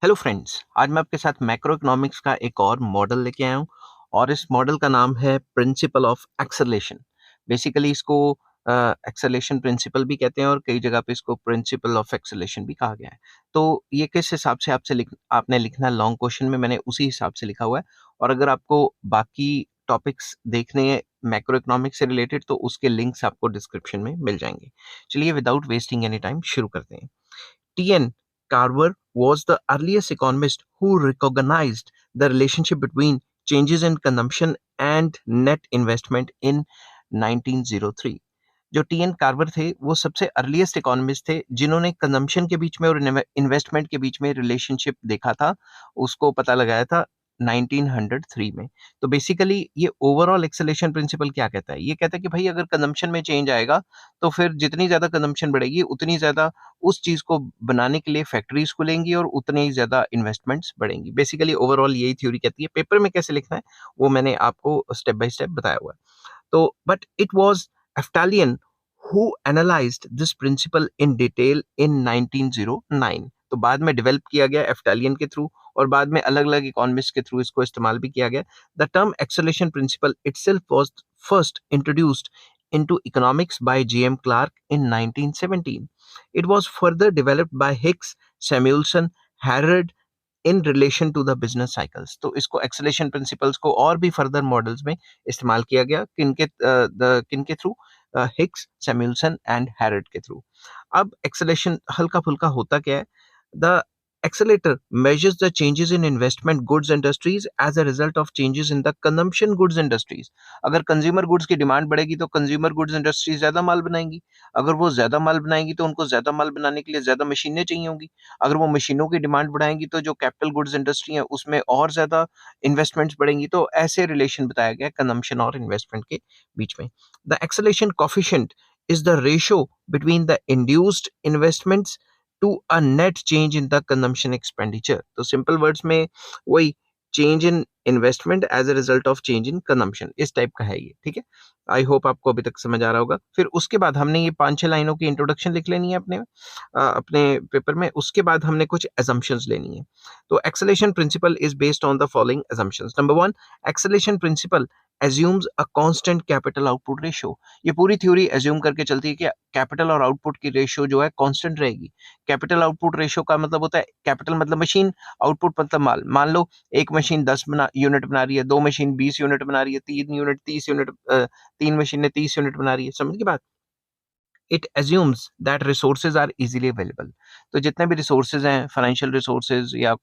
Hello friends, आज मैं आपके साथ मैक्रो इकोनॉमिक्स का एक और मॉडल लेके आया हूँ और इस मॉडल का नाम है प्रिंसिपल ऑफ एक्सेलरेशन। बेसिकली इसको एक्सेलरेशन प्रिंसिपल भी कहते हैं और कई जगह पे इसको प्रिंसिपल ऑफ एक्सेलरेशन भी कहा गया है। तो ये किस हिसाब से आपने लिखना है लॉन्ग क्वेश्चन में, मैंने उसी हिसाब से लिखा हुआ है। और अगर आपको बाकी टॉपिक्स देखने हैं मैक्रो इकोनॉमिक्स से रिलेटेड तो उसके लिंक्स आपको डिस्क्रिप्शन में मिल जाएंगे। चलिए विदाउट वेस्टिंग एनी टाइम शुरू करते हैं। T.N. Carver was the earliest economist who recognized the relationship between changes in consumption and net investment in 1903। जो टी एन कार्वर थे वो सबसे अर्लीस्ट इकोनॉमिस्ट थे जिन्होंने कंजम्पशन के बीच में और इन्वेस्टमेंट के बीच में रिलेशनशिप देखा था, उसको पता लगाया था 1903 में। तो बेसिकली ये ओवरऑल एक्सेलेरेशन प्रिंसिपल क्या कहता है, ये कहता है कि भाई अगर कंजम्पशन में चेंज आएगा तो फिर जितनी ज्यादा कंजम्पशन बढ़ेगी उतनी ज्यादा उस चीज को बनाने के लिए फैक्ट्रीज खुलेंगी और उतने ही ज्यादा इन्वेस्टमेंट्स बढ़ेंगी। बेसिकली ओवरऑल यही थ्योरी कहती है। पेपर में कैसे लिखना है वो मैंने आपको स्टेप बाय स्टेप बताया हुआ है। तो but it was Aftalion who analysed this principle in detail in 1909। तो बाद में डेवलप किया गया एफ्टालियन के थ्रू और बाद में अलग अलग इकोनॉमिस्ट के थ्रू इसको इस्तेमाल भी किया गया। The term acceleration principle itself was first introduced into economics by J.M. Clark in 1917. It was further developed by Hicks, Samuelson, Harrod in relation to the business cycles। तो इसको एक्सेलेरेशन प्रिंसिपल्स को और भी फर्दर मॉडल्स में इस्तेमाल किया गया किनके थ्रू, हिक्स, सैमुअलसन एंड हैरड के थ्रू। अब एक्सेलेरेशन हल्का फुल्का होता क्या है? The accelerator measures the changes in investment goods industries as a result of changes in the consumption goods industries। अगर कंज्यूमर गुड्स की डिमांड बढ़ेगी तो कंज्यूमर गुड्स इंडस्ट्री ज्यादा माल बनाएंगी। अगर वो ज्यादा माल बनाएंगी तो उनको ज्यादा माल बनाने के लिए ज्यादा मशीनें चाहिए होंगी। अगर वो मशीनों की डिमांड बढ़ाएंगी तो जो कैपिटल गुड्स इंडस्ट्री है उसमें और ज्यादा इन्वेस्टमेंट्स बढ़ेंगी। तो ऐसे रिलेशन बताया गया कंजम्पशन और इन्वेस्टमेंट के बीच में। The acceleration coefficient is the ratio between the induced investments to a net change in the consumption expenditure. तो सिंपल वर्ड्स में वही change in investment as a result of change in consumption, इस type का है ये। ठीक है, I hope आपको अभी तक समझ आ रहा होगा। फिर उसके बाद हमने ये 5-6 लाइनों की इंट्रोडक्शन लिख लेनी है अपने पेपर में। उसके बाद हमने कुछ assumptions लेनी है। तो acceleration principle is based on the following assumptions। नंबर 1, acceleration principle assumes a constant capital output ratio। ये पूरी थ्योरी assume करके चलती है कि कैपिटल और आउटपुट की रेशियो जो है कांस्टेंट रहेगी। कैपिटल आउटपुट रेशियो का मतलब होता है, कैपिटल मतलब मशीन, आउटपुट मतलब माल। मान लो एक मशीन 10 यूनिट बना रही है, 2 मशीन 20 यूनिट बना रही है, 3 यूनिट 30 यूनिट, 3 मशीनें 30 यूनिट बना रही है। समझ की बात? It assumes that resources are easily available. तो जितने भी रिसोर्सेज हैं, फाइनेंशियल रिसोर्सेज या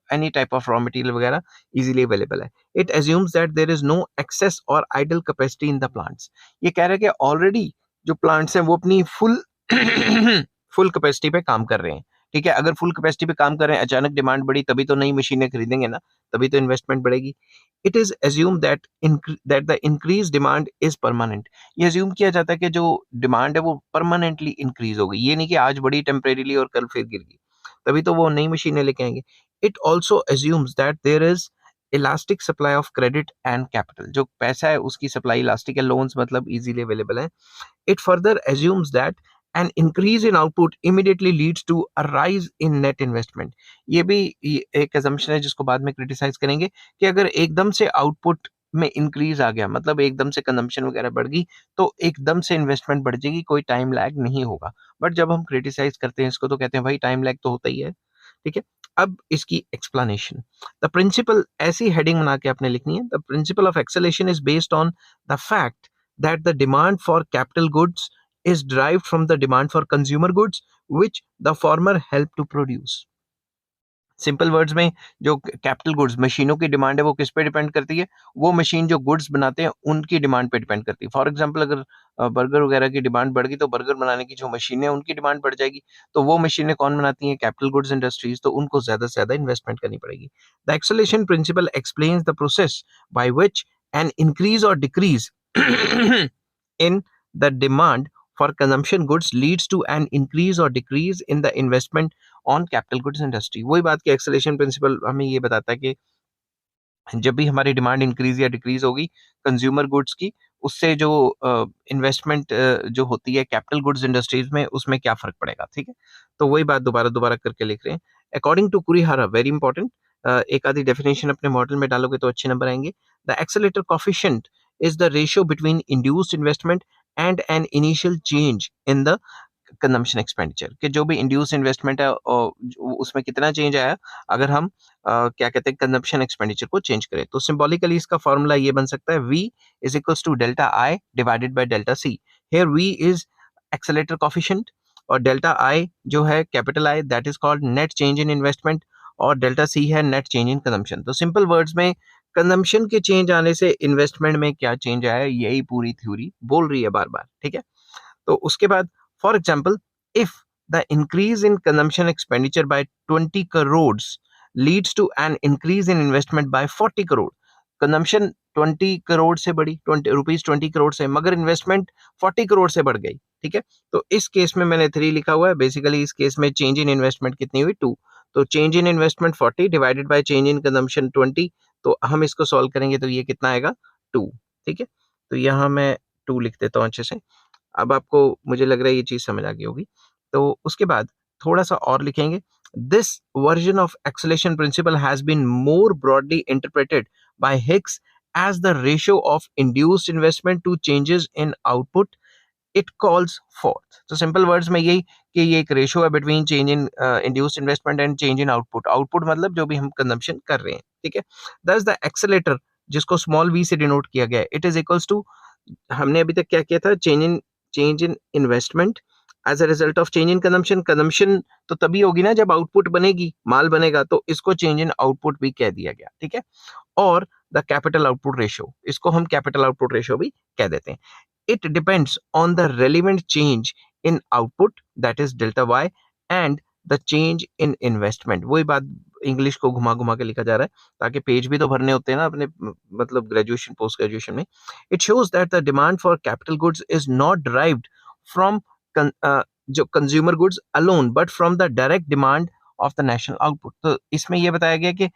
any type of raw material वगैरह इजीली अवेलेबल है। It assumes that there is no excess or idle capacity in the plants. ये कह रहे हैं कि ऑलरेडी जो प्लांट्स हैं वो अपनी फुल फुल कैपेसिटी पे काम कर रहे हैं। ठीक है, अगर फुल कैपेसिटी पे काम कर रहे हैं, अचानक डिमांड बढ़ी, तभी तो नई मशीनें खरीदेंगे ना, तभी तो इन्वेस्टमेंट बढ़ेगी। It is assume that the increase demand is permanent. ये अज्यूम किया जाता है कि जो डिमांड है वो परमानेंटली इंक्रीज हो गई, ये नहीं कि आज बढ़ी टेम्परेरीली और कल फिर गिर गई, तभी तो वो नई मशीनें लेके आएंगे। It also assumes that there is elastic supply of credit and capital. जो पैसा है उसकी सप्लाई इलास्टिक है, लोन्स मतलब इजीली अवेलेबल है। It further assumes that an increase in output immediately leads to a rise in net investment। ये एक assumption है जिसको बाद में क्रिटिसाइज करेंगे कि अगर एकदम से आउटपुट में इंक्रीज आ गया, मतलब एकदम से कंजम्पशन वगैरह बढ़ गई, तो एकदम से इन्वेस्टमेंट बढ़ जाएगी, कोई टाइम लैग नहीं होगा। बट जब हम क्रिटिसाइज करते हैं इसको तो कहते हैं भाई टाइम लैग तो होता ही है। ठीक है, अब इसकी एक्सप्लेनेशन। द प्रिंसिपल ऐसी हेडिंग बना के आपने लिखनी है। The principle of acceleration is based on the fact that the demand for capital goods is derived from the demand for consumer goods which the former help to produce। Simple words में जो capital goods मशीनों की demand है वो किस पे depend करती है? वो मशीन जो गुड्स बनाते हैं उनकी डिमांड पे डिपेंड करती है। फॉर एग्जांपल अगर बर्गर वगैरह की डिमांड बढ़ गई तो बर्गर बनाने की जो मशीनें हैं उनकी डिमांड बढ़ जाएगी। तो वो मशीनें कौन बनाती हैं? Capital goods industries. तो उनको ज्यादा से ज्यादा इन्वेस्टमेंट करनी पड़ेगी। The acceleration principle explains the process by which an increase और decrease in the demand for consumption goods leads to an increase or decrease in the investment on capital goods industry। वही बात की acceleration principal हमें ये बताता है कि जब भी हमारी डिमांड इंक्रीज या डिक्रीज होगी कंज्यूमर गुड्स की, उससे जो इन्वेस्टमेंट जो होती है कैपिटल गुड्स इंडस्ट्रीज में, उसमें क्या फर्क पड़ेगा। ठीक है, तो वही बात दोबारा दोबारा करके लिख रहे हैं। अकॉर्डिंग टू कुरिहारा, वेरी इंपॉर्टेंट, एक आधी डेफिनेशन अपने मॉडल में डालोगे तो अच्छे नंबर आएंगे. The accelerator coefficient is the ratio between induced investment and an initial change in the consumption expenditure, कि जो भी इंड्यूस इन्वेस्टमेंट है और उसमें कितना चेंज आया अगर हम क्या कहते हैं कंजम्पशन एक्सपेंडिचर को चेंज करें. तो सिंबॉलिकली इसका फॉर्मूला ये बन सकता है, V is equals to delta I divided by delta C. Here V is accelerator coefficient और डेल्टा आई जो है capital I, that is called net change in investment, और डेल्टा सी है नेट चेंज इन कंजम्पशन. तो simple words में consumption के change आने से इन्वेस्टमेंट में क्या चेंज आया, यही पूरी थ्योरी बोल रही है बार बार. ठीक है. तो उसके बाद for example, if the increase in consumption expenditure by 20 crores leads to an increase in investment by 40 crore, consumption 20 crore से बढ़ी, 20 करोड़ से, मगर इन्वेस्टमेंट 40 करोड़ से बढ़ गई. ठीक है. तो इस केस में मैंने 3 लिखा हुआ है. बेसिकली इस केस में चेंज इन इन्वेस्टमेंट कितनी हुई, 2. तो change in investment 40 divided by change in consumption 20, तो हम इसको सॉल्व करेंगे तो ये कितना आएगा, 2. ठीक है. तो यहाँ मैं 2 लिख देता हूँ अच्छे से. अब आपको मुझे लग रहा है ये चीज समझ आ गई होगी. तो उसके बाद थोड़ा सा और लिखेंगे. This version of acceleration principle has been more broadly interpreted by Hicks as the ratio of induced investment to changes in output it calls forth. तो सिंपल वर्ड्स में यही कि ये एक रेशियो है between change in induced investment and change in output. Output मतलब जो भी हम कंजम्पशन कर रहे हैं. ठीक है. दस द एक्सेलेरेटर, जिसको स्मॉल v से डिनोट किया गया है, इट इज इक्वल्स टू, हमने अभी तक क्या किया था, change in investment as a result of change in consumption. Consumption तो तभी होगी ना जब आउटपुट बनेगी, माल बनेगा, तो इसको चेंज इन आउटपुट भी कह दिया गया. ठीक है. और द कैपिटल आउटपुट रेशियो, इसको हम कैपिटल आउटपुट रेशियो भी कह देते हैं. It depends on the relevant change in output, that is delta Y, and the change in investment. वही बात इंग्लिश को घुमा घुमा के लिखा जा रहा है ताकि पेज भी तो भरने होते हैं ना अपने, मतलब ग्रेजुएशन पोस्ट ग्रेजुएशन में. It shows that the demand for capital goods is not derived from जो consumer goods alone but from the direct demand of the national output. तो इसमें यह बताया गया कि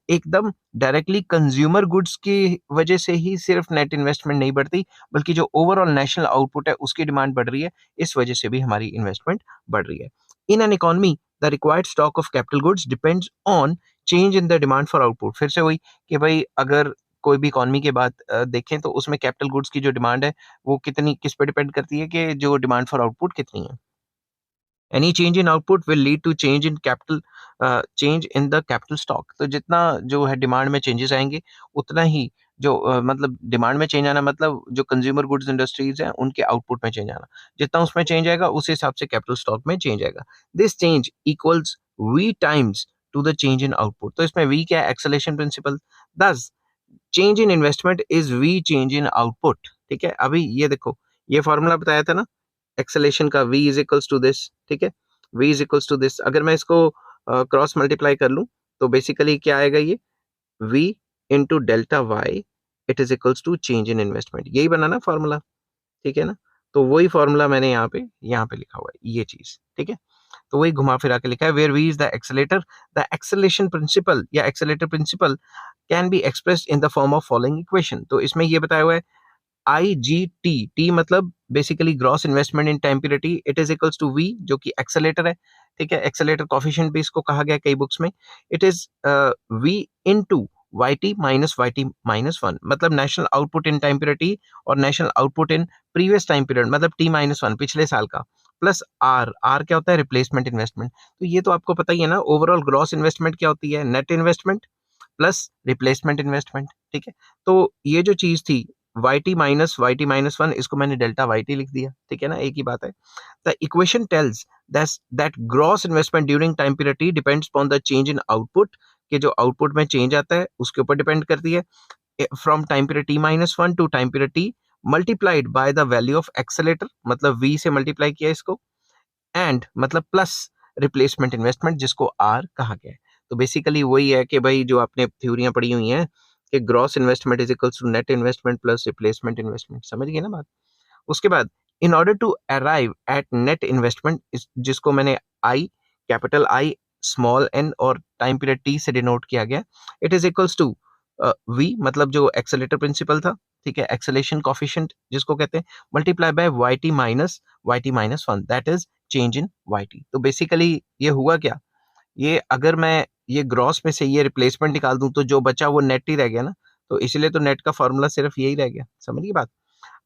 एकदम डायरेक्टली कंज्यूमर गुड्स की वजह से ही सिर्फ नेट इन्वेस्टमेंट नहीं बढ़ती, बल्कि जो ओवरऑल नेशनल आउटपुट है उसकी डिमांड बढ़ रही है, इस वजह से भी हमारी इन्वेस्टमेंट बढ़ रही है. In an economy the required stock of capital goods depends on change in the demand for output. फिर से वही कि भाई अगर कोई भी इकोनॉमी के बाद देखें तो उसमें कैपिटल गुड्स की जो डिमांड है वो कितनी, किस पे डिपेंड करती है कि जो डिमांड फॉर आउटपुट कितनी है. Any change in output will lead to change in capital, change in the capital stock. तो जितना जो है डिमांड में चेंजेस आएंगे उतना ही जो मतलब डिमांड में चेंज आना मतलब जो कंज्यूमर गुड्स इंडस्ट्रीज हैं उनके आउटपुट में चेंज आना, जितना उसमें चेंज आएगा उस हिसाब से कैपिटल स्टॉक में चेंज आएगा. This change equals v times to the change in output. तो इसमें v क्या है, acceleration principle. This change in investment is v change in output. ठीक है. अभी ये देखो, ये फॉर्मूला बताया था ना एक्सेलेरेशन का, v is equals to this. ठीक है. v is equals to this. अगर मैं इसको क्रॉस मल्टीप्लाई कर लूं तो बेसिकली क्या आएगा, ये v into delta Y it is equals to change in investment. यही बना ना फॉर्मूला. ठीक है ना. तो वही फॉर्मूला मैंने यहाँ पे लिखा हुआ है ये चीज. ठीक है. तो वही घुमा फिरा के लिखा है, where v is the accelerator, the acceleration principle या accelerator principle can be expressed in the form of following equation. तो इसमें ये बताया हुआ है IGT, टी मतलब basically gross investment in time period T, it is equals to V जो कि एक्सेलेरेटर है. ठीक है. एक्सेलेरेटर कोफिशिएंट भी इसको कहा गया कई बुक्स में. It is V into YT minus YT minus 1, मतलब national output in time period T और national output in previous time period मतलब T माइनस 1 पिछले साल का, प्लस R क्या होता है, रिप्लेसमेंट इन्वेस्टमेंट. तो ये तो आपको पता ही है ना, ओवरऑल ग्रॉस इन्वेस्टमेंट क्या होती है, net investment plus replacement investment. ठीक है. तो ये जो चीज थी YT माइनस वन, इसको मैंने डेल्टा YT लिख दिया. ठीक है ना, एक ही बात है. The equation tells that gross investment during time period T depends upon the change in output, कि जो आउटपुट में चेंज आता है उसके ऊपर डिपेंड करती है, from time period T minus 1 to time period T multiplied by the value of accelerator, मतलब V से मल्टीप्लाई किया इसको, एंड मतलब प्लस रिप्लेसमेंट इन्वेस्टमेंट जिसको R कहा गया है. तो बेसिकली वही है कि भाई जो आपने थ्योरियां पढ़ी हुई हैं कि gross investment is equals to net investment plus replacement investment. समझ गए ना बात. उसके बाद in order to arrive at net investment, जिसको मैंने I capital I small n और टाइम पीरियड T से डिनोट किया गया, it is equals to V मतलब जो एक्सेलेरेटर प्रिंसिपल था. ठीक है. एक्सेलेरेशन कोफिशिएंट जिसको कहते हैं, multiply by YT minus 1, that is change in YT. तो बेसिकली ये हुआ क्या, ये अगर मैं ये ग्रॉस में से ये रिप्लेसमेंट निकाल दूं तो जो बचा वो नेट ही रह गया ना, तो इसलिए तो नेट का फॉर्मूला सिर्फ यही रह गया। समझिए बात।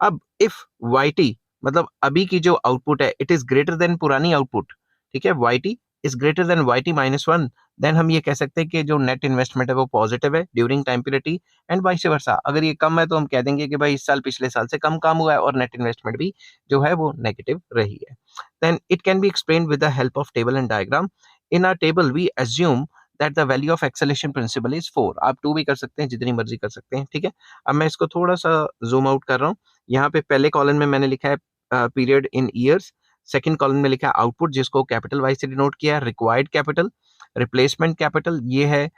अब इफ YT मतलब अभी की जो आउटपुट है इट इज ग्रेटर देन पुरानी आउटपुट, ठीक है, YT is greater than YT minus one, then हम ये कह सकते हैं कि जो नेट इन्वेस्टमेंट है वो पॉजिटिव है during time period T, and vice versa. अगर ये कम है तो हम कह देंगे कि भाई इस साल पिछले साल से कम काम हुआ है और नेट इन्वेस्टमेंट भी जो है वो नेगेटिव रही है। Then it can be explain with the help of table and diagram. In our table we assume that the value of acceleration principle is 4। आप 2 भी कर सकते हैं, जितनी मर्जी कर सकते हैं, ठीक है। अब मैं इसको थोड़ा सा जूम आउट कर रहा हूँ। यहाँ पे पहले कॉलम में मैंने लिखा है period in years, second column में लिखा है आउटपुट जिसको कैपिटल वाइज से डिनोट किया है, रिक्वायर्ड कैपिटल, रिप्लेसमेंट कैपिटल, ये है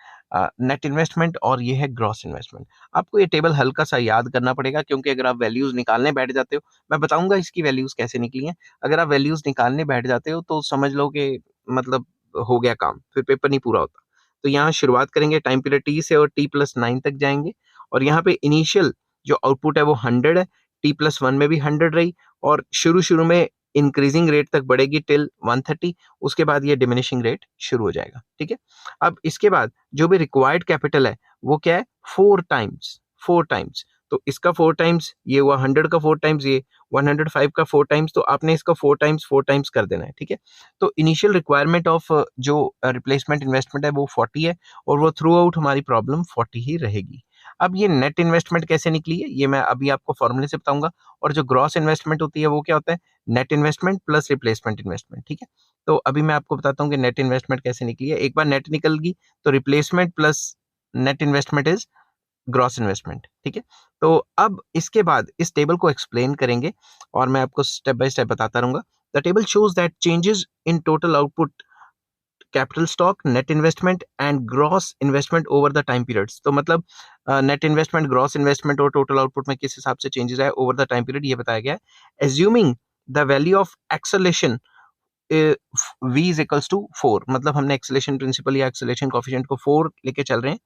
नेट इन्वेस्टमेंट और ये है ग्रॉस इन्वेस्टमेंट। आपको ये टेबल हल्का सा याद करना पड़ेगा क्योंकि अगर आप वैल्यूज निकालने बैठ जाते हो, मैं बताऊंगा इसकी वैल्यूज कैसे निकली हैं। अगर आप वैल्यूज निकालने बैठ जाते हो तो समझ लो कि मतलब हो गया काम, फिर पेपर नहीं पूरा होता। तो यहाँ शुरुआत करेंगे टाइम पीरियड टी से और T+9 तक जाएंगे, और यहाँ पे इनिशियल जो आउटपुट है वो 100 है, T+1 में भी 100 रही, और शुरू शुरू में इंक्रीजिंग रेट तक बढ़ेगी टिल 130, उसके बाद ये डिमिनिशिंग रेट शुरू हो जाएगा, ठीक है। अब इसके बाद जो भी रिक्वायर्ड कैपिटल है वो क्या है, 4 टाइम्स। तो इसका 4 टाइम्स, ये हुआ 100 का 4 टाइम्स, ये 105 का 4 टाइम्स, तो आपने इसका 4 टाइम्स कर देना है, ठीक है। तो इनिशियल रिक्वायरमेंट ऑफ जो रिप्लेसमेंट इन्वेस्टमेंट है वो 40 है, और वो थ्रू आउट हमारी प्रॉब्लम 40 ही रहेगी। अब ये नेट इन्वेस्टमेंट कैसे निकली है ये मैं अभी आपको फॉर्मूले से बताऊंगा, और जो ग्रॉस इन्वेस्टमेंट होती है वो क्या होता है, net investment plus replacement investment, ठीक है। तो अभी मैं आपको बताता हूँ कि नेट इन्वेस्टमेंट कैसे निकली है। एक बार नेट निकल गई तो replacement plus net investment is gross investment, ठीक है। तो अब इसके बाद इस टेबल को एक्सप्लेन करेंगे और मैं आपको स्टेप बाय स्टेप बताता रहूंगा। The table shows that changes in total output, capital stock, net investment and gross investment over the time periods. तो मतलब नेट इन्वेस्टमेंट, ग्रॉस इन्वेस्टमेंट और टोटल आउटपुट में किस हिसाब से चेंजेस आए ओवर द टाइम पीरियड ये बताया गया है। Assuming the value of acceleration v is equals to 4, मतलब हमने एक्सेलेशन प्रिंसिपल या एक्सेलेशन कोफिशिएंट को 4 लेके चल रहे हैं।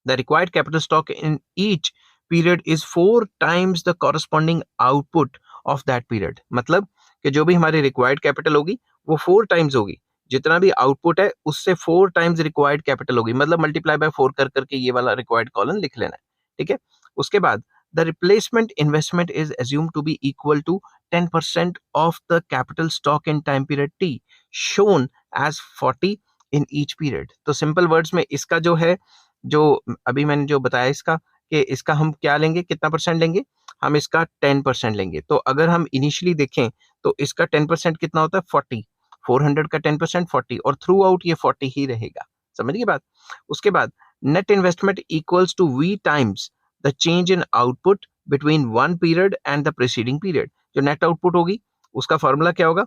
The required capital stock in each period is 4 times the corresponding output of that period। मतलब कि जो भी हमारी रिक्वायर्ड कैपिटल होगी वो 4 टाइम्स होगी, जितना भी आउटपुट है उससे 4 टाइम्स रिक्वायर्ड कैपिटल होगी, मतलब मल्टीप्लाई बाय 4 कर करके ये वाला रिक्वायर्ड कॉलम लिख लेना है, ठीक है। उसके बाद the replacement investment is assume to be equal to 10% of the capital stock in time period T shown as 40 in each period. तो सिंपल वर्ड्स में इसका जो है, जो अभी मैंने जो बताया इसका, कि इसका हम क्या लेंगे, कितना परसेंट लेंगे, हम इसका 10% लेंगे। तो अगर हम इनिशियली देखें तो इसका 10% कितना होता है, 40, 400 का 10% 40, और थ्रू आउट ये 40 ही रहेगा। समझिए बात। उसके बाद net investment equals to V times the change in output between one period and the preceding period. जो नेट आउटपुट होगी उसका फॉर्मूला क्या होगा,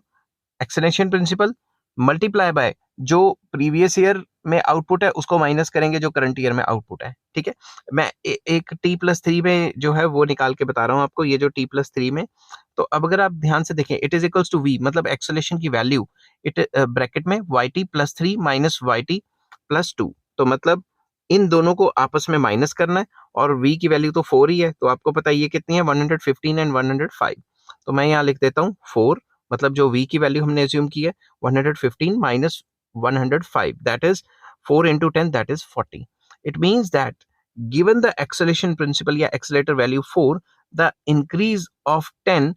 एक्सलेशन प्रिंसिपल मल्टीप्लाई बाय जो प्रीवियस ईयर में आउटपुट है उसको माइनस करेंगे जो करंट ईयर में आउटपुट है, ठीक है। मैं एक T+3 में जो है वो निकाल के बता रहा हूँ आपको, ये जो T+3 में, तो अब अगर आप ध्यान से देखें it is equals to V, मतलब एक्सेलेशन की वैल्यू इट ब्रैकेट में YT+3 माइनस YT+2, तो मतलब इन दोनों को आपस में माइनस करना है, और V की वैल्यू तो 4 ही है, तो आपको पता है ये कितनी है, 115 एंड 105। तो मैं यहाँ लिख देता हूँ 4, मतलब जो V की वैल्यू हमने एज्यूम की है 115 minus 105, that is 4 into 10, that is 40. It means that given the acceleration principle या accelerator value 4, the increase of 10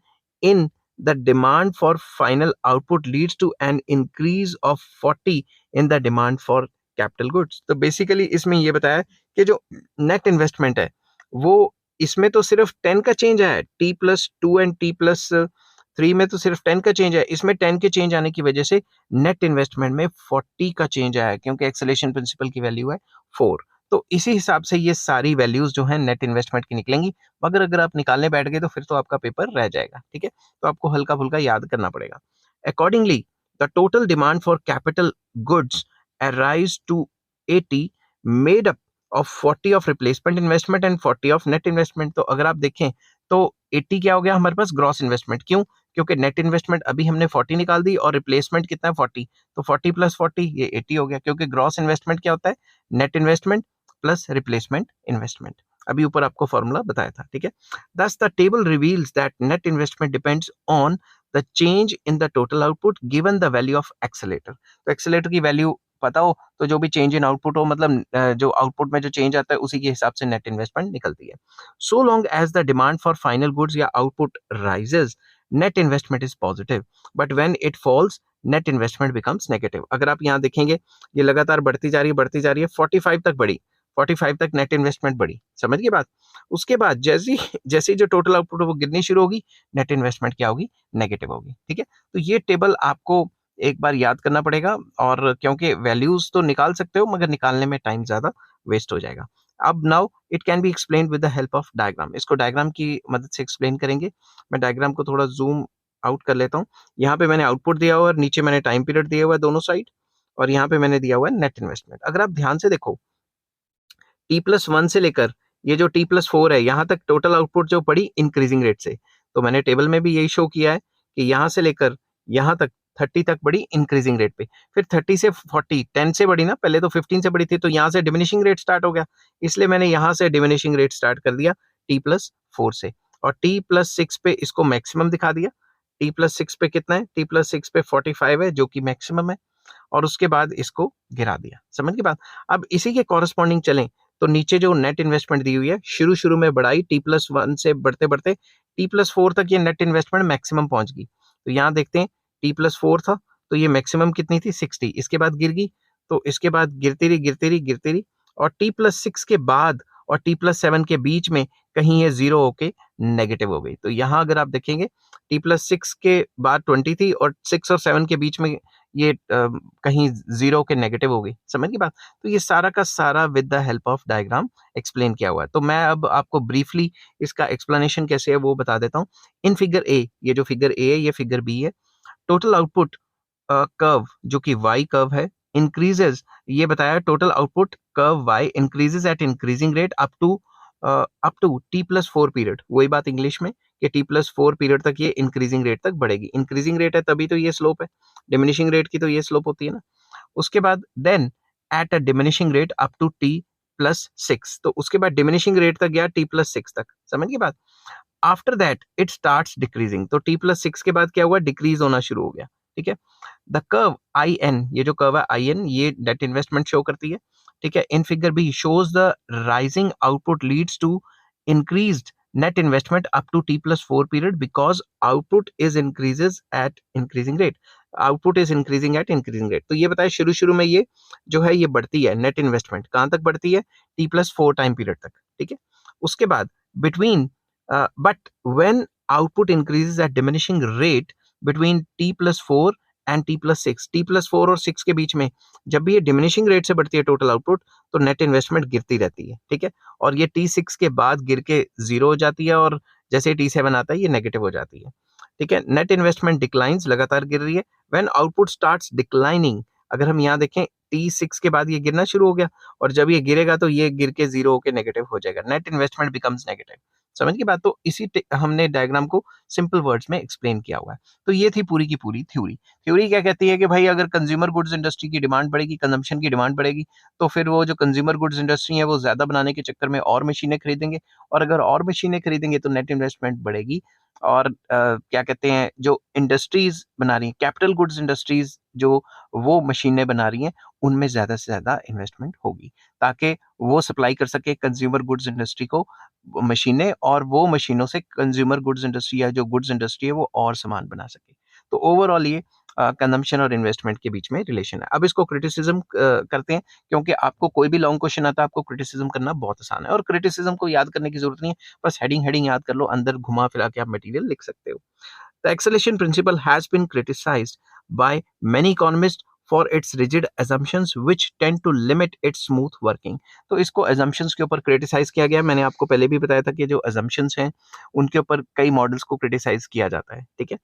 in the demand for final output leads to an increase of 40 in the demand for capital goods। तो basically इसमें ये बताया कि जो net investment है वो, इसमें तो सिर्फ 10 का चेंज है, T+2 एंड T+3 में तो सिर्फ 10 का चेंज है, इसमें 10 के चेंज आने की वजह से नेट इन्वेस्टमेंट में 40 का चेंज आया, क्योंकि एक्सेलेशन प्रिंसिपल की वैल्यू है 4। तो इसी हिसाब से ये सारी वैल्यूज जो है नेट इन्वेस्टमेंट की निकलेंगी, मगर अगर आप निकालने बैठ गए तो फिर तो आपका पेपर रह जाएगा, ठीक है। तो आपको हल्का फुल्का याद करना पड़ेगा। Accordingly the total demand for capital goods arise to 80 made up of 40 of replacement investment and 40 of net investment. तो अगर आप देखें तो 80 क्या हो गया हमारे पास, ग्रॉस इन्वेस्टमेंट। क्यों, क्योंकि नेट इन्वेस्टमेंट अभी हमने 40 निकाल दी और रिप्लेसमेंट कितना है 40, तो 40 प्लस 40 ये 80 हो गया, क्योंकि ग्रॉस इन्वेस्टमेंट क्या होता है, net investment plus replacement investment. अभी ऊपर आपको फॉर्मूला बताया था, ठीक है। Thus the table reveals that net investment depends on the change in the total output given the value of accelerator. तो एक्सेलेटर की वैल्यू पता हो तो जो भी चेंज इन आउटपुट हो, मतलब जो आउटपुट में जो चेंज आता है उसी के हिसाब से नेट इन्वेस्टमेंट निकलती है. So long as the demand for final goods या output rises, net investment is positive, but when it falls, net investment becomes negative. अगर आप यहाँ देखेंगे, ये लगातार बढ़ती जा रही है, 45 तक बढ़ी, 45 तक नेट इन्वेस्टमेंट बढ़ी, समझ गए बात. उसके बाद जैसी जैसी जो टोटल आउटपुट वो गिरनी शुरू होगी, नेट इन्वेस्टमेंट क्या होगी, नेगेटिव होगी. ठीक है, तो ये टेबल आपको एक बार याद करना पड़ेगा, और क्योंकि वैल्यूज तो निकाल सकते हो मगर निकालने में टाइम ज्यादा वेस्ट हो जाएगा. अब now it can be explain with the help of diagram. इसको डायग्राम की मदद से एक्सप्लेन करेंगे. मैं डायग्राम को थोड़ा जूम आउट कर लेता हूँ. यहाँ पे मैंने आउटपुट दिया हुआ है और नीचे मैंने टाइम पीरियड दिया हुआ है दोनों साइड, और यहाँ पे मैंने दिया हुआ है नेट इन्वेस्टमेंट. अगर आप ध्यान से देखो, T+1 से लेकर ये जो T+4 है, यहाँ तक टोटल आउटपुट जो पड़ी इंक्रीजिंग रेट से. तो मैंने टेबल में भी यही शो किया है कि यहाँ से लेकर यहाँ तक 30 तक बढ़ी इंक्रीजिंग रेट पे, फिर 30 से 40, 10 से बढ़ी ना, पहले तो 15 से बढ़ी थी, तो यहाँ से डिमिनिशिंग रेट स्टार्ट हो गया, इसलिए मैंने यहाँ से डिमिनिशिंग रेट स्टार्ट कर दिया T+4 से, और T+6 पे इसको मैक्सिमम दिखा दिया. T+6 पे कितना है, T+6 पे 45 है जो कि मैक्सिमम है, और उसके बाद इसको गिरा दिया. समझ के बाद अब इसी के कॉरस्पॉन्डिंग चलें तो नीचे जो नेट इन्वेस्टमेंट दी हुई है, शुरू में बढ़ाई, T+1 से बढ़ते बढ़ते T+4 तक ये नेट इन्वेस्टमेंट मैक्सिमम पहुंच गई. तो यहाँ देखते हैं, T+4 था तो ये मैक्सिमम कितनी थी, 60. इसके बाद गिर गई, तो इसके बाद गिरती रही, और T+6 के बाद और T+7 के बीच में कहीं ये जीरो होके नेगेटिव हो गई. तो यहाँ अगर आप देखेंगे, T+6 के बाद 20 थी और 6 और 7 के बीच में ये कहीं जीरो के नेगेटिव हो गई. समझ की बात. तो ये सारा का सारा with the help of diagram explain किया हुआ है. तो मैं अब आपको ब्रीफली इसका एक्सप्लेनेशन कैसे है वो बता देता हूँ. इन फिगर ए, ये जो फिगर ए है ये फिगर बी है. टोटल आउटपुट कर्व जो कि वाई कर्व है, इंक्रीजेस, ये बताया total output curve Y increases at increasing rate up to T+4 period. वही बात इंग्लिश में कि T+4 पीरियड तक ये इंक्रीजिंग रेट तक बढ़ेगी. इंक्रीजिंग रेट है तभी तो ये स्लोप है, डिमिनिशिंग रेट की तो ये स्लोप होती है ना. उसके बाद then at a diminishing rate up to T+6, तो उसके बाद डिमिनिशिंग रेट तक गया T+6 तक. समझ गए बात. After that it starts decreasing, तो T+6 के बाद क्या हुआ, डिक्रीज होना शुरू हो गया. ठीक है, द कर्व आई एन, ये जो कर्व है आई एन, ये नेट इन्वेस्टमेंट शो करती है. ठीक है, in figure B shows the rising output leads to increased net investment up to T+4 period because output is increases at increasing rate. Output is increasing at increasing rate. तो ये बताया शुरू में ये जो है ये बढ़ती है, नेट इन्वेस्टमेंट कहां तक बढ़ती है, T+4 टाइम पीरियड तक. ठीक है, उसके बाद between but when output increases at diminishing rate between T+4 and T+6, T+4 और 6 के बीच में जब भी ये डिमिनिशिंग रेट से बढ़ती है टोटल आउटपुट, तो नेट इन्वेस्टमेंट गिरती रहती है. ठीक है, और ये T6 के बाद गिर के जीरो हो जाती है, और जैसे T7 आता है ये नेगेटिव हो जाती है. ठीक है, नेट इन्वेस्टमेंट डिक्लाइंस, लगातार गिर रही है. व्हेन आउटपुट स्टार्ट्स डिक्लाइनिंग, अगर हम यहाँ देखें T6 के बाद ये गिरना शुरू हो गया, और जब ये गिरेगा तो ये गिर के जीरो होकर नेगेटिव हो जाएगा, नेट इन्वेस्टमेंट बिकम्स नेगेटिव. समझ की बात. तो इसी हमने डायग्राम को सिंपल वर्ड्स में एक्सप्लेन किया हुआ है. तो ये थी पूरी की पूरी थ्योरी क्या कहती है कि भाई अगर कंज्यूमर गुड्स इंडस्ट्री की डिमांड बढ़ेगी, कंजम्पशन की डिमांड बढ़ेगी, तो फिर वो जो कंज्यूमर गुड्स इंडस्ट्री है वो ज्यादा बनाने के चक्कर में और मशीनें खरीदेंगे, और अगर और मशीनें खरीदेंगे तो नेट इन्वेस्टमेंट बढ़ेगी. और क्या कहते हैं, जो इंडस्ट्रीज बना रही हैं, कैपिटल गुड्स इंडस्ट्रीज जो वो मशीनें बना रही हैं, उनमें ज्यादा से ज्यादा इन्वेस्टमेंट होगी, ताकि वो सप्लाई कर सके कंज्यूमर गुड्स इंडस्ट्री को मशीनें, और वो मशीनों से कंज्यूमर गुड्स इंडस्ट्री या जो गुड्स इंडस्ट्री है वो और सामान बना सके. तो ओवरऑल ये कंजम्पशन और इन्वेस्टमेंट के बीच में रिलेशन है. अब इसको क्रिटिसिज्म करते हैं, क्योंकि आपको कोई भी लॉन्ग क्वेश्चन आता है आपको क्रिटिसिज्म करना बहुत आसान है, और क्रिटिसिज्म को याद करने की जरूरत नहीं है, बस हेडिंग याद कर लो, अंदर घुमा फिरा के आप मटेरियल लिख सकते हो. The acceleration principle has been criticized by many economists for its rigid assumptions which tend to limit its smooth working. तो इसको assumptions के ऊपर criticize किया गया. मैंने आपको पहले भी बताया था कि जो assumptions हैं उनके ऊपर कई मॉडल्स को criticize किया जाता है. ठीक है,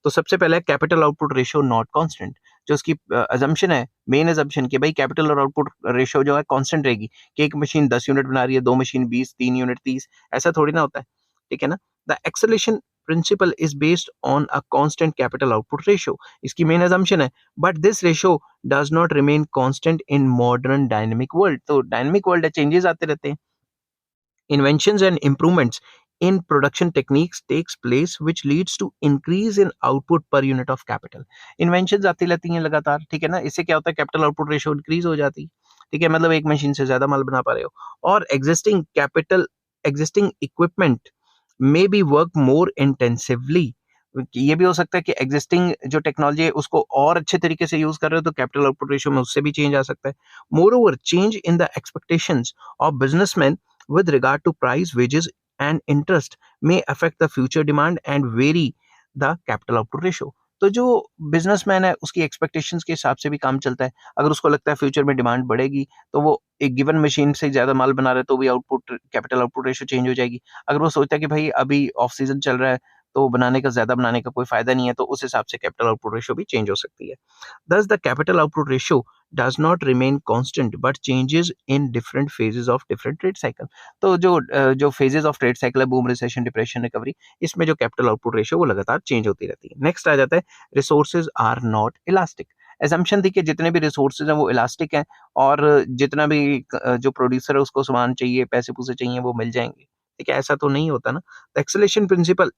तो सबसे पहले capital output ratio not constant. जो उसकी assumption है, मेन assumption कि भाई कैपिटल और आउटपुट रेशियो जो है कांस्टेंट रहेगी, कि एक मशीन 10 यूनिट बना रही है, दो मशीन 20, 3 यूनिट 30, ऐसा थोड़ी ना होता है. ठीक है ना. The acceleration principle is based on a constant capital output ratio. इसकी main assumption है, but this ratio does not remain constant in modern dynamic world. तो dynamic world है, changes आते रहते हैं. Inventions and improvements in production techniques takes place which leads to increase in output per unit of capital. Invention आती रहती हैं लगातार, ठीक है ना, इससे क्या होता है, कैपिटल आउटपुट रेशियो इंक्रीज हो जाती है, ठीक है, मतलब एक मशीन से ज्यादा माल बना पा रहे हो, और existing equipment may be work more intensively. ये भी हो सकता है कि एग्जिस्टिंग जो टेक्नोलॉजी है उसको और अच्छे तरीके से यूज कर रहे हो तो कैपिटल आउटपुट रेशियो में उससे भी चेंज आ सकता है। More over change in the expectations of businessman with regard to price, wages, and interest may affect the future demand and vary the capital output ratio. तो जो बिजनेसमैन है उसकी expectations के हिसाब से भी काम चलता है। अगर उसको लगता है फ्यूचर में डिमांड बढ़ेगी तो वो एक गिवन मशीन से ज्यादा माल बना रहा है तो भी output capital output ratio change हो जाएगी। अगर वो सोचता है कि भाई अभी ऑफ सीजन चल रहा है तो ज्यादा बनाने का कोई फायदा नहीं है, तो उस हिसाब से कैपिटल आउटपुट रेशियो भी चेंज हो सकती है। Thus, the capital output ratio does not remain constant but changes in different phases of different trade cycle. तो जो phases of trade cycle है, बूम, रिसेशन, डिप्रेशन, रिकवरी, इसमें जो कैपिटल आउटपुट रेशियो वो लगातार चेंज होती रहती है। नेक्स्ट आ जाता है resources are not elastic. Assumption थी कि जितने भी रिसोर्सेज हैं वो इलास्टिक हैं और जितना भी जो प्रोड्यूसर है उसको सामान चाहिए, पैसे पूसे चाहिए, वो मिल जाएंगे, ठीक है, ऐसा तो नहीं होता ना। The acceleration principle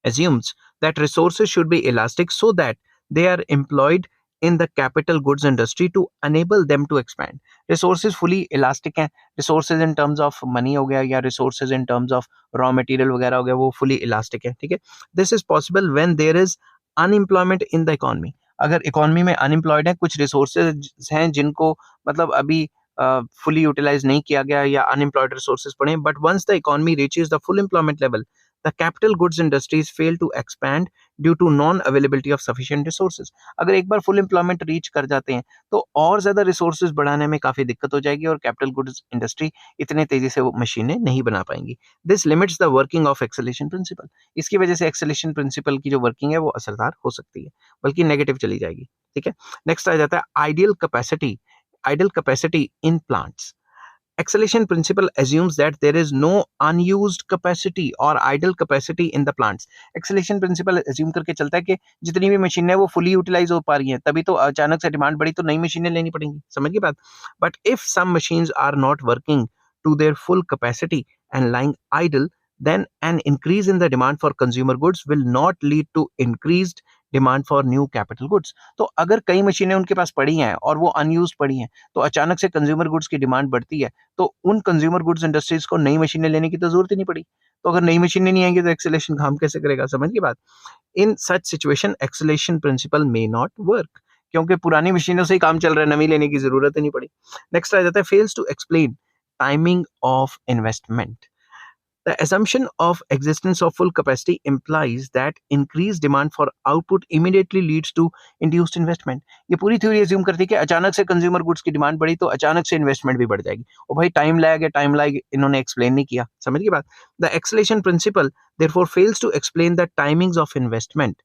assumes that resources should be elastic so that they are employed in the capital goods industry to enable them to expand. Resources fully elastic हैं, resources in terms of money हो गया या resources in terms of raw material वगैरह हो गया, वो fully elastic है, ठीक है। This is possible when there is unemployment in the economy. अगर इकोनॉमी में अनएम्प्लॉयड है, कुछ रिसोर्सेज हैं जिनको मतलब अभी फुली यूटिलाइज नहीं किया गया या अनएम्प्लॉयड रिसोर्सेज पड़े, but once the economy reaches the full employment level the capital goods industries fail to expand due to non availability of sufficient resources. अगर एक बार फुल एम्प्लॉयमेंट रीच कर जाते हैं तो और ज्यादा रिसोर्सेज बढ़ाने में काफी दिक्कत हो जाएगी और कैपिटल गुड्स इंडस्ट्री इतने तेजी से वो मशीनें नहीं बना पाएंगी। This limits the working of acceleration principle. इसकी वजह से एक्सेलेशन प्रिंसिपल की जो वर्किंग है वो असरदार हो सकती है, बल्कि नेगेटिव चली जाएगी, ठीक है। नेक्स्ट आ जाता है ideal capacity in plants. Acceleration principle assumes that there is no unused capacity or idle capacity in the plants. Acceleration principle assume करके चलता है कि जितनी भी मशीनें वो fully utilize हो पा रही हैं, तभी तो अचानक से डिमांड बढ़ी तो नई मशीनें लेनी पड़ेंगी, समझ गई बात। But if some machines are not working to their full capacity and lying idle, then an increase in the demand for consumer goods will not lead to increased demand for new capital goods. तो अगर कई मशीनें उनके पास पड़ी हैं और वो unused पड़ी हैं तो अचानक से कंज्यूमर गुड्स की डिमांड बढ़ती है, तो उन कंज्यूमर गुड्स इंडस्ट्रीज को नई मशीनें लेने की तो जरूरत ही नहीं पड़ी। तो अगर नई मशीनें नहीं आएंगी तो एक्सेलेशन काम कैसे करेगा, समझ की बात। In such situation acceleration principle may not work, क्योंकि पुरानी मशीनों से ही काम चल रहा है, नवी लेने की जरूरत ही नहीं पड़ी। नेक्स्ट आ जाता है fails to explain timing of investment. The assumption of existence of full capacity implies that increased demand for output immediately leads to induced investment. ये पूरी थ्योरी assume करती है कि अचानक से कंज्यूमर गुड्स की डिमांड बढ़ी तो अचानक से इन्वेस्टमेंट भी बढ़ जाएगी। और भाई टाइम लैग इन्होंने एक्सप्लेन नहीं किया, समझ गई बात। The acceleration principle therefore fails to explain the timings of investment.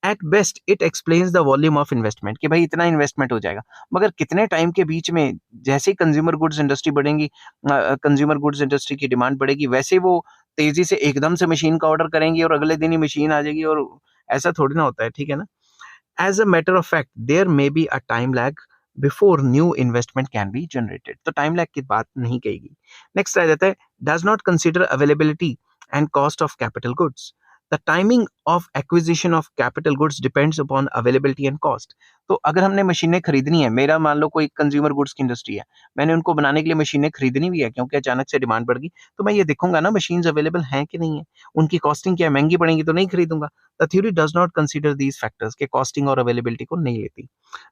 At best it explains the volume of investment कि भाई इतना इन्वेस्टमेंट हो जाएगा, मगर कितने टाइम के बीच में, जैसे ही कंज्यूमर गुड्स इंडस्ट्री बढ़ेंगी, कंज्यूमर गुड्स इंडस्ट्री की डिमांड बढ़ेगी, वैसे वो तेजी से एकदम से मशीन का ऑर्डर करेंगी और अगले दिन ही मशीन आ जाएगी, और ऐसा थोड़ी ना होता है, ठीक है ना। As a matter of fact there may be a time lag before new investment can be generated. तो टाइम लैग की बात नहीं कहेगी। नेक्स्ट आ जाता है does not consider availability and cost of capital goods. The timing of acquisition of capital goods depends upon availability and cost. तो अगर हमने मशीनें खरीदनी है, मेरा मान लो कोई कंज्यूमर गुड्स की इंडस्ट्री है, मैंने उनको बनाने के लिए मशीनें खरीदनी भी है क्योंकि अचानक से डिमांड बढ़ गई, तो मैं ये देखूंगा ना मशीन्स अवेलेबल हैं कि नहीं है, उनकी कॉस्टिंग क्या है, महंगी पड़ेंगी तो नहीं खरीदूंगा। The theory does not consider these factors के कॉस्टिंग और अवेलेबिलिटी को नहीं लेती।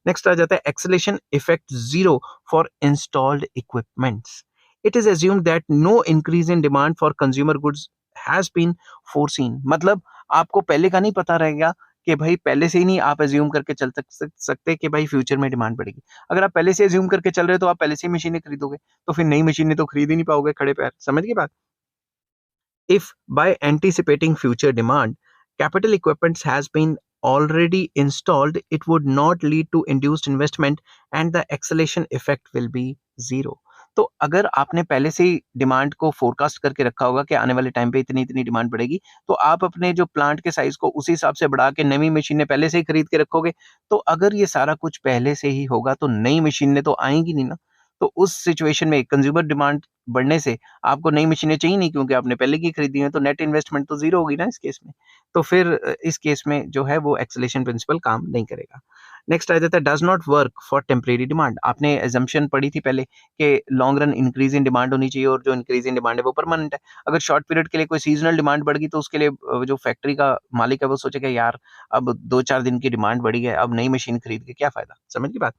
नेक्स्ट आ जाता है acceleration effect zero for installed equipments. It is assumed that no increase in demand for consumer goods has been foreseen। मतलब आपको पहले का नहीं पता रहेगा कि भाई पहले से ही नहीं आप एज्यूम करके चल सकते कि भाई फ्यूचर में डिमांड बढ़ेगी। अगर आप पहले से एज्यूम करके चल रहे हो तो आप पहले से ही मशीनें खरीदोगे, तो फिर नई मशीनें तो खरीद ही नहीं पाओगे खड़े पैर, समझ गए बात। If by anticipating future demand, capital equipment has been already installed, it would not lead to induced investment and the acceleration effect will be zero। तो अगर आपने पहले से ही डिमांड को फोरकास्ट करके रखा होगा कि आने वाले टाइम पे इतनी इतनी डिमांड बढ़ेगी, तो आप अपने जो प्लांट के साइज को उसी हिसाब से बढ़ा के नई मशीनें पहले से ही खरीद के रखोगे। तो अगर ये सारा कुछ पहले से ही होगा तो नई मशीनें तो आएंगी नहीं ना। तो उस सिचुएशन में कंज्यूमर डिमांड बढ़ने से आपको नई मशीनें चाहिए नहीं, क्योंकि आपने पहले की खरीदी है, तो नेट इन्वेस्टमेंट तो ज़ीरो होगी ना इस केस में। तो फिर इस केस में जो है वो एक्सेलेरेशन प्रिंसिपल काम नहीं करेगा। नेक्स्ट आ जाता है does not work for temporary demand. आपने असम्पशन पढ़ी थी पहले कि long run increase in demand होनी चाहिए और जो इंक्रीज़ इन डिमांड है वो परमानेंट है। अगर शॉर्ट पीरियड के लिए कोई सीज़नल डिमांड बढ़ गई तो उसके लिए जो फैक्ट्री का मालिक है वो सोचेगा यार अब 2-4 दिन की डिमांड बढ़ी है, अब नई मशीन खरीद के क्या फ़ायदा? समझ गई बात?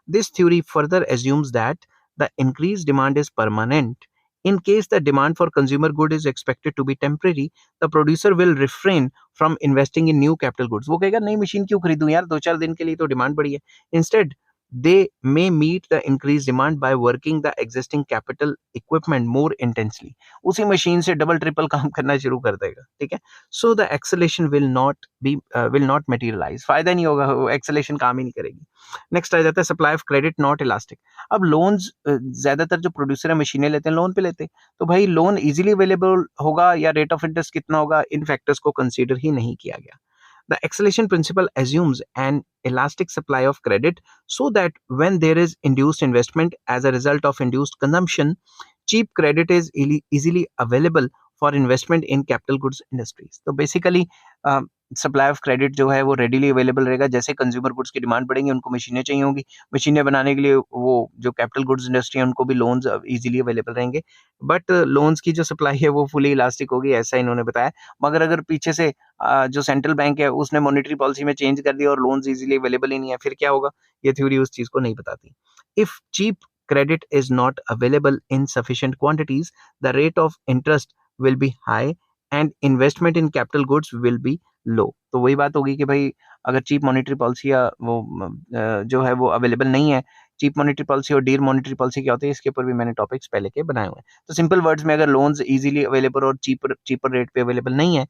This theory further assumes that the increased demand is permanent. In case the demand for consumer good is expected to be temporary, the producer will refrain from investing in new capital goods. वो कहेगा नई machine क्यों खरीदूं यार, 2-4 दिन के लिए तो डिमांड बढ़ी है. Instead, they may meet the increased demand by working the existing capital equipment more intensely. उसी मशीन से डबल ट्रिपल काम करना शुरू कर देगा, ठीक है? So the acceleration will not materialize. फायदा नहीं होगा, एक्सेलेशन काम ही नहीं करेगी. नेक्स्ट आ जाता है supply of credit not elastic. अब लोन्स ज्यादातर जो प्रोड्यूसर है मशीनें लेते हैं लोन पे लेते हैं, तो भाई लोन इजीली अवेलेबल होगा या रेट ऑफ इंटरेस्ट कितना होगा, इन फैक्टर्स को कंसीडर ही नहीं किया गया। The acceleration principle assumes an elastic supply of credit so that when there is induced investment as a result of induced consumption, cheap credit is easily available for investment in capital goods industries. तो basically supply of credit जो है वो readily available रहेगा। जैसे consumer goods की demand बढ़ेंगी, उनको मशीनें चाहिए होंगी, मशीनें बनाने के लिए वो जो कैपिटल गुड्स इंडस्ट्री है उनको भी लोन्स इजीली अवेलेबल रहेंगे। बट लोन्स की जो सप्लाई है वो फुली इलास्टिक होगी, ऐसा इन्होंने बताया। मगर अगर पीछे से जो सेंट्रल बैंक है उसने मॉनेटरी पॉलिसी में चेंज कर दिया और लोन्स इजीली अवेलेबल ही नहीं है, फिर क्या होगा? ये थ्योरी उस चीज को नहीं बताती। If cheap credit is not available in sufficient quantities, the rate of interest will be high and investment in capital goods will be low. तो वही बात होगी कि भाई अगर चीप मॉनेटरी पॉलिसी या वो जो है वो अवेलेबल नहीं है। चीप मॉनेटरी पॉलिसी और डीर मॉनेटरी पॉलिसी क्या होती है, इसके ऊपर भी मैंने टॉपिक्स पहले के बनाए हुए हैं। तो सिंपल वर्ड्स में अगर लोन्स इजीली अवेलेबल और चीपर रेट पे अवेलेबल नहीं है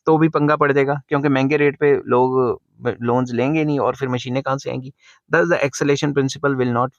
तो भी पंगा पड़ जाएगा, क्योंकि महंगे रेट पे लोग लोन्स लेंगे नहीं और फिर मशीनें कहाँ से आएंगी? Thus the acceleration principle will not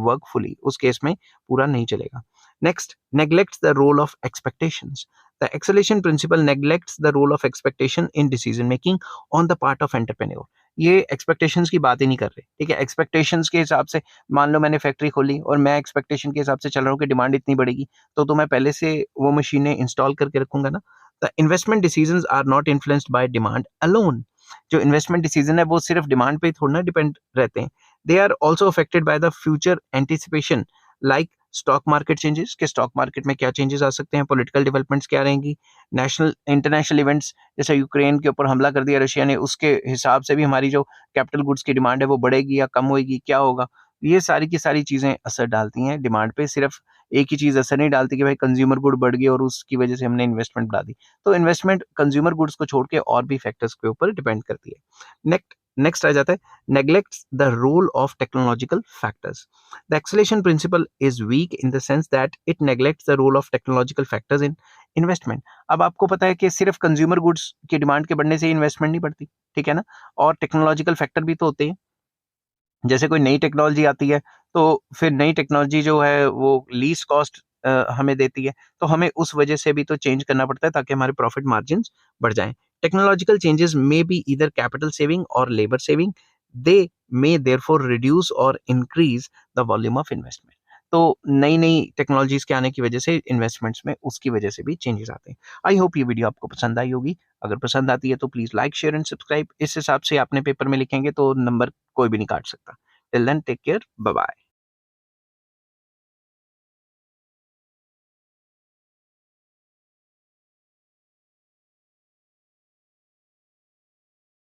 work fully, उस केस में पूरा नहीं चलेगा। Next, neglects the role of expectations. The acceleration principle neglects the role of expectation in decision making on the part of entrepreneur. ये expectations की बात ही नहीं कर रहे, ठीक है? एक्सपेक्टेशंस के हिसाब से मान लो मैंने फैक्ट्री खोली और मैं एक्सपेक्टेशन के हिसाब से चल रहा हूँ कि डिमांड इतनी बढ़ेगी, तो मैं पहले से वो मशीनें इंस्टॉल करके रखूंगा ना। The investment decisions are not influenced by demand alone. जो इन्वेस्टमेंट डिसीजन है वो सिर्फ डिमांड पे ही थोड़ा ना डिपेंड रहते हैं। They are also affected by the future anticipation, like stock market changes, के स्टॉक मार्केट में क्या चेंजेस आ सकते हैं, पॉलिटिकल डेवलपमेंट्स क्या रहेंगी, नेशनल इंटरनेशनल इवेंट्स, जैसे यूक्रेन के ऊपर हमला कर दिया रशिया ने, उसके हिसाब से भी हमारी जो कैपिटल गुड्स की डिमांड है वो बढ़ेगी या कम होगी, क्या होगा? ये सारी की सारी चीजें असर डालती हैं डिमांड पे। सिर्फ एक ही चीज असर नहीं डालती कि भाई कंज्यूमर गुड बढ़ गई और उसकी वजह से हमने इन्वेस्टमेंट बढ़ा दी। तो इन्वेस्टमेंट कंज्यूमर गुड्स को छोड़ के और भी फैक्टर्स के ऊपर डिपेंड करती है। नेक्स्ट आ जाता है neglects the role of technological factors. The acceleration principle is weak in the sense that it neglects the role of technological factors in investment. अब आपको पता है कि सिर्फ कंज्यूमर गुड्स की डिमांड के बढ़ने से इन्वेस्टमेंट नहीं बढ़ती, ठीक है ना? और टेक्नोलॉजिकल फैक्टर भी तो होते हैं। जैसे कोई नई टेक्नोलॉजी आती है तो फिर नई टेक्नोलॉजी जो है वो लीस्ट कॉस्ट हमें देती है, तो हमें उस वजह से भी तो चेंज करना पड़ता है ताकि हमारे प्रॉफिट मार्जिन बढ़ जाएं। Technological changes may be either capital saving और लेबर सेविंग, दे मे देयरफॉर रिड्यूस और increase the volume of investment. तो नई नई टेक्नोलॉजीज के आने की वजह से इन्वेस्टमेंट्स में उसकी वजह से भी चेंजेस आते हैं। आई होप ये वीडियो आपको पसंद आई होगी। अगर पसंद आती है तो please like share and subscribe. इस हिसाब से आपने पेपर में लिखेंगे तो नंबर कोई भी नहीं काट सकता। Till then take care, bye bye.